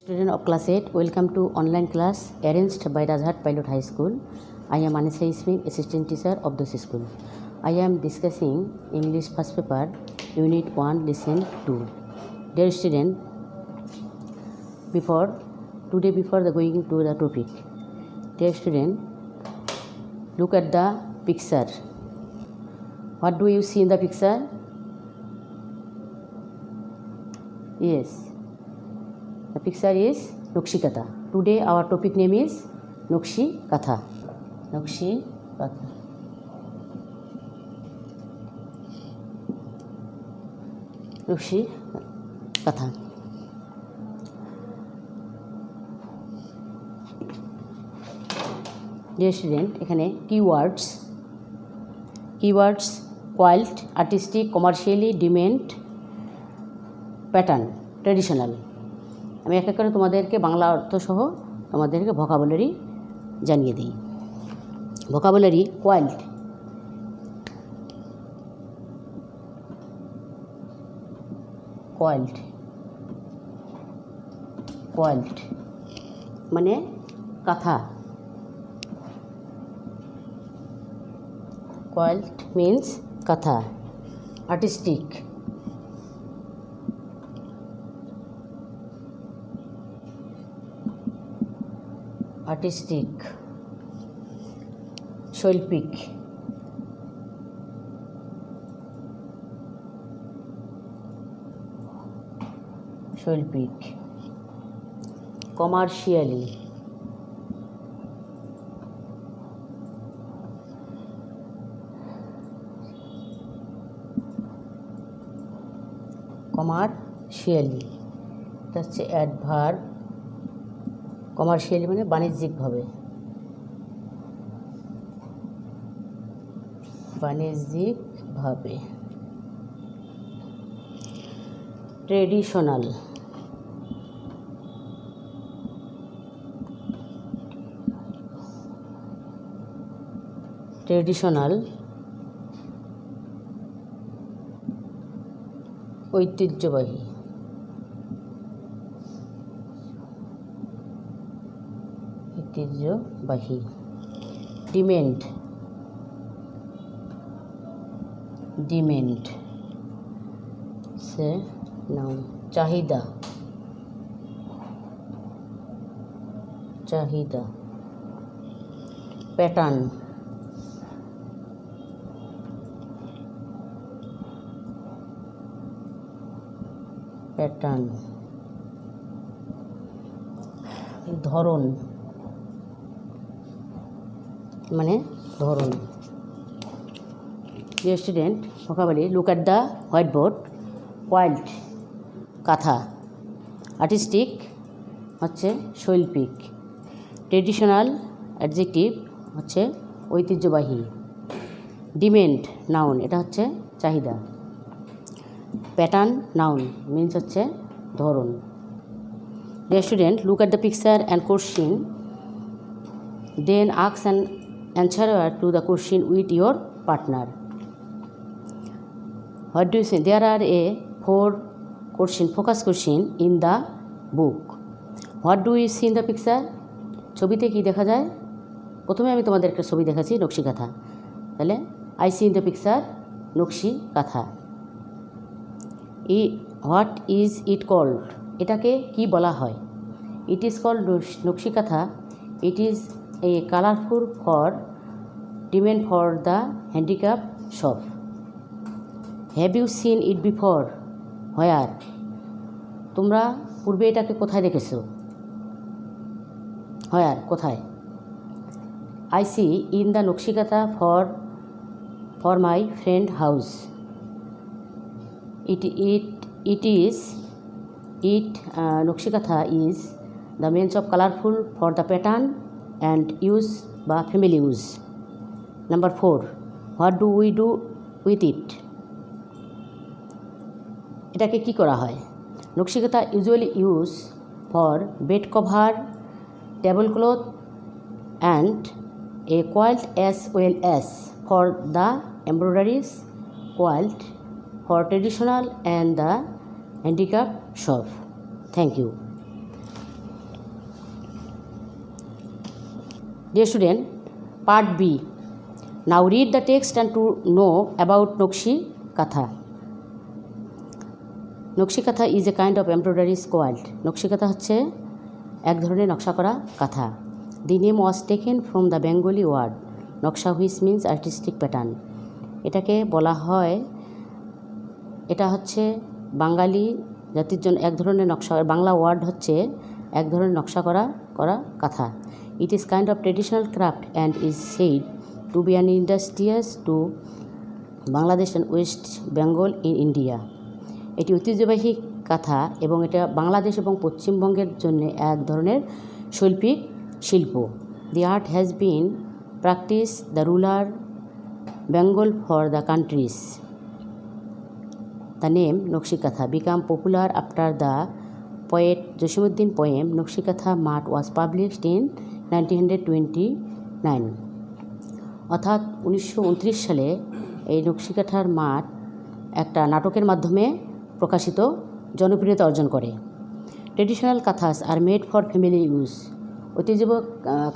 Student of class 8, welcome to online class arranged by Rajhat Pilot High School. I am Anisa Ismin, assistant teacher of this school. I am discussing English first paper, unit 1, lesson 2. Dear student, before the going to the topic, dear student, look at the picture. What do you see in the picture? Yes. The picture is Nokshi Katha. Today our topic name is Nokshi Katha. Nokshi Katha. Nokshi Katha. Dear student, এখানে keywords quaint, artistic, commercially, demand, pattern, traditional. আমি এক এক করে তোমাদেরকে বাংলা অর্থ সহ তোমাদেরকে vocabulary জানিয়ে দিই। ভোকাবুলারি কোয়াল্ট মানে কাঁথা। কোয়াল্ট মিন্স কাঁথা। আর্টিস্টিক শৈল্পিক, কমার্শিয়ালি, এটা হচ্ছে অ্যাডভার্ব। কমার্শিয়ালি মানে বাণিজ্যিকভাবে, ট্রেডিশনাল, ঐতিহ্যবাহী, ডিমেন্ড সে নাউন, চাহিদা, প্যাটার্ন, ধরন মানে ধরন। Dear student, vocabulary look at the white board. Quilt কাঁথা, আর্টিস্টিক হচ্ছে শৈল্পিক, ট্রেডিশনাল অ্যাডজেক্টিভ হচ্ছে ঐতিহ্যবাহী, ডিমেন্ড নাউন এটা হচ্ছে চাহিদা, প্যাটার্ন নাউন মিন্স হচ্ছে ধরন। Dear student, look at the picture and question, then ask and answer to the question with your partner. What do you say? There are four focus question in the book. What do you see in the picture? ছবিতে কি দেখা যায়? প্রথমে আমি তোমাদেরকে ছবি দেখাচ্ছি নকশি কাঁথা। তাহলে I see in the picture নকশি কাঁথা। What is it called? এটাকে কি বলা হয়? It is called নকশি কাঁথা. It is a colorful for demand for the handicap shop. Have you seen it before? Where? তোমরা পূর্বে এটাকে কোথায় দেখেছো? Where? কোথায়? I see in the নকশি কাঁথা for my friend house. নকশি কাঁথা is the means of colorful for the pattern and use বা family use. Number 4, what do we do with it? এটাকে কি করা হয়? নকশি কাঁথা usually use for bed cover, table cloth and a quilt as well as for the embroideries, quilt for traditional and the handicap shop. Thank you. Dear student, part B. Now read the text and to know about Nokshi Katha. Nokshi Katha is a kind of embroidery quilt. Nokshi Katha হচ্ছে এক ধরনের নকশা করা কাঁথা. The name was taken from the Bengali word নকশা which means artistic pattern. এটাকে বলা হয়, এটা হচ্ছে বাঙালি জাতির জন্য এক ধরনের নকশা, বাংলা ওয়ার্ড হচ্ছে এক ধরনের নকশা করা কাঁথা. It is kind of traditional craft and is said to be an industrious to Bangladesh and West Bengal in India. এটি ঐতিহ্যবাহী কাঁথা এবং এটা বাংলাদেশ এবং পশ্চিমবঙ্গের জন্য এক ধরনের শৈল্পিক শিল্প. The art has been practiced the rural Bengal for the countries. The name Nokshi Katha became popular after the poet Josimuddin poem Nokshi Katha Mat was published in 1929. অর্থাৎ 1929 সালে এই নকশি কাঁথার মাঠ একটা নাটকের মাধ্যমে প্রকাশিত জনপ্রিয়তা অর্জন করে. ট্রেডিশনাল কাঁথাস are made for family use. ঐতিহ্যবাহী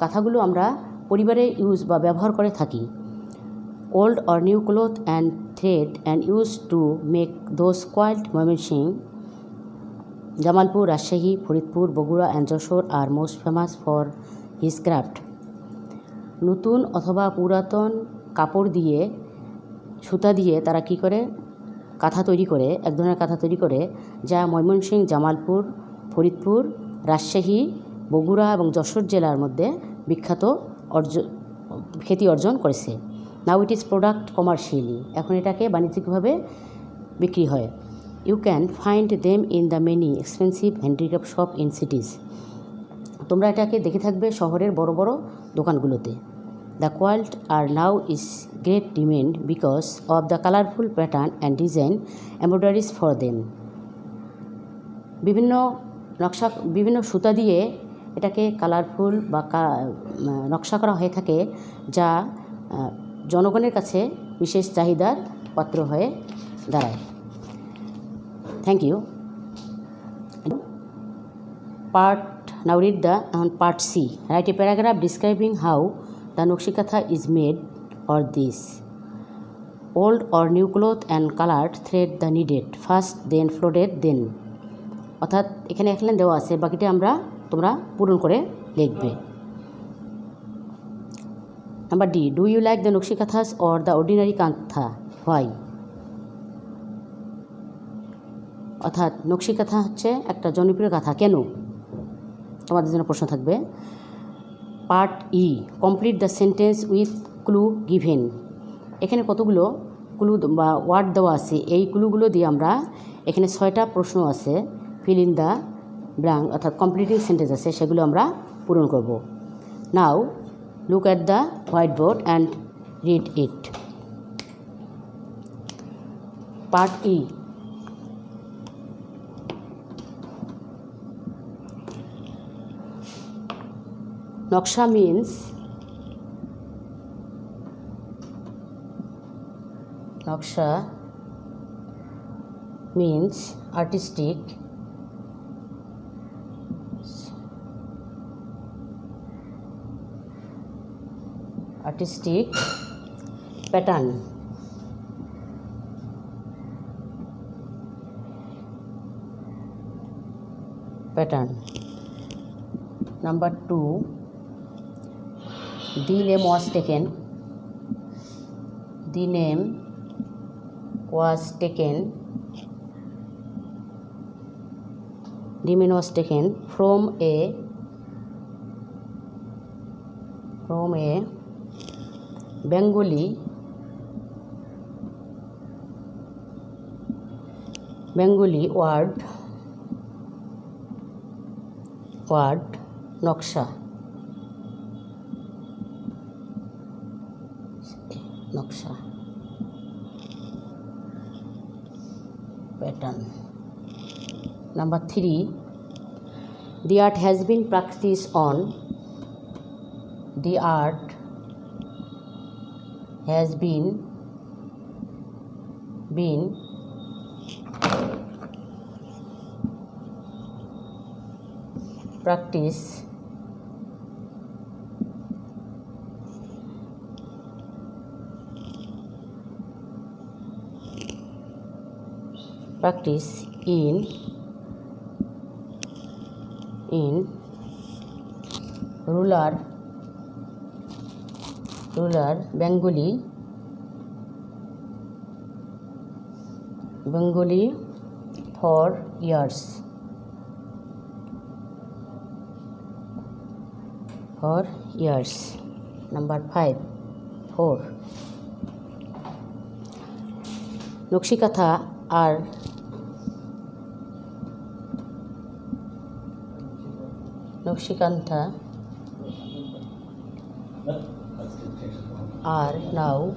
কাঁথাগুলো আমরা পরিবারে ইউজ বা ব্যবহার করে থাকি. Old or new cloth and thread and used to make those quilt. Mymensingh, Jamalpur, Rajshahi, Faridpur, Bogura and Jashore are most famous for his craft. নতুন অথবা পুরাতন কাপড় দিয়ে সুতা দিয়ে তারা কী করে কাঁথা তৈরি করে, এক ধরনের কাঁথা তৈরি করে যা ময়মনসিংহ, জামালপুর, ফরিদপুর, রাজশাহী, বগুড়া এবং যশোর জেলার মধ্যে বিখ্যাত খ্যাতি অর্জন করেছে. Now it is product commercially. এখন এটাকে বাণিজ্যিকভাবে বিক্রি হয়. You can find them in the many expensive handicraft shop in cities. তোমরা এটাকে দেখে থাকবে শহরের বড় বড় দোকানগুলোতে. The quilt are now is great demand because of the colourful pattern and design embroideries for them. বিভিন্ন সুতা দিয়ে এটাকে কালারফুল বা নকশা করা হয়ে থাকে, যা জনগণের কাছে বিশেষ চাহিদার পাত্র হয়ে দাঁড়ায়. Thank you. Now read the part C. Write a paragraph describing how the Nokshi Katha is made or this. Old or new cloth and colored thread the needed. First, then floated, then. অর্থাৎ এখানে এক line দেওয়া আছে, বাকিটা তোমরা পূরণ করে লিখবে. Number D. Do you like the Nokshi Kathas or the ordinary Katha? Why? অর্থাৎ নকশি কাঁথা হচ্ছে একটা জনপ্রিয় কাঁথা, কেন? তোমাদের জন্য প্রশ্ন থাকবে. Part E. Complete the sentence with clue given. এখানে কতগুলো ক্লু বা ওয়ার্ড দেওয়া আছে, এই ক্লুগুলো দিয়ে আমরা এখানে 6টা প্রশ্ন আছে, ফিল ইন দ্য ব্ল্যাঙ্ক অর্থাৎ কমপ্লিটিং সেন্টেন্স আছে, সেগুলো আমরা পূরণ করব. Now look at the white board and read it. Part E. Naksha means artistic pattern. Number 2. The name was taken from a Bengali word Naksha. Pattern. Number 3. The art has been practiced on. The art has been practiced practice in rural Bengali for years. Number 4. Nokshikatha are now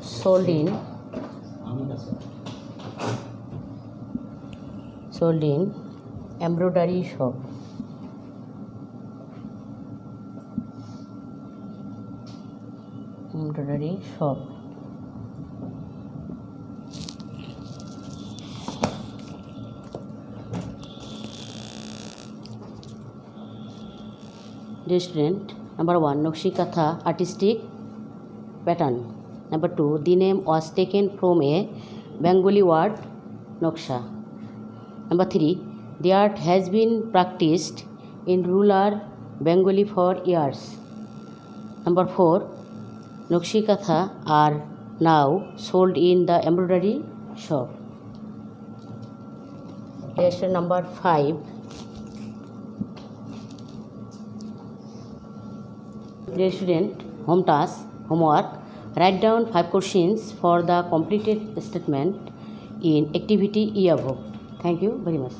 sold in embroidery shop. Dear student, number 1, Nokshikatha artistic pattern. Number 2, the name was taken from a Bengali word Noksha. Number 3, the art has been practiced in rural Bengali for years. Number 4, Nokshikatha are now sold in the embroidery shop. Question number 5. Dear student, home task, homework. Write down 5 questions for the completed statement in activity E above. Thank you very much.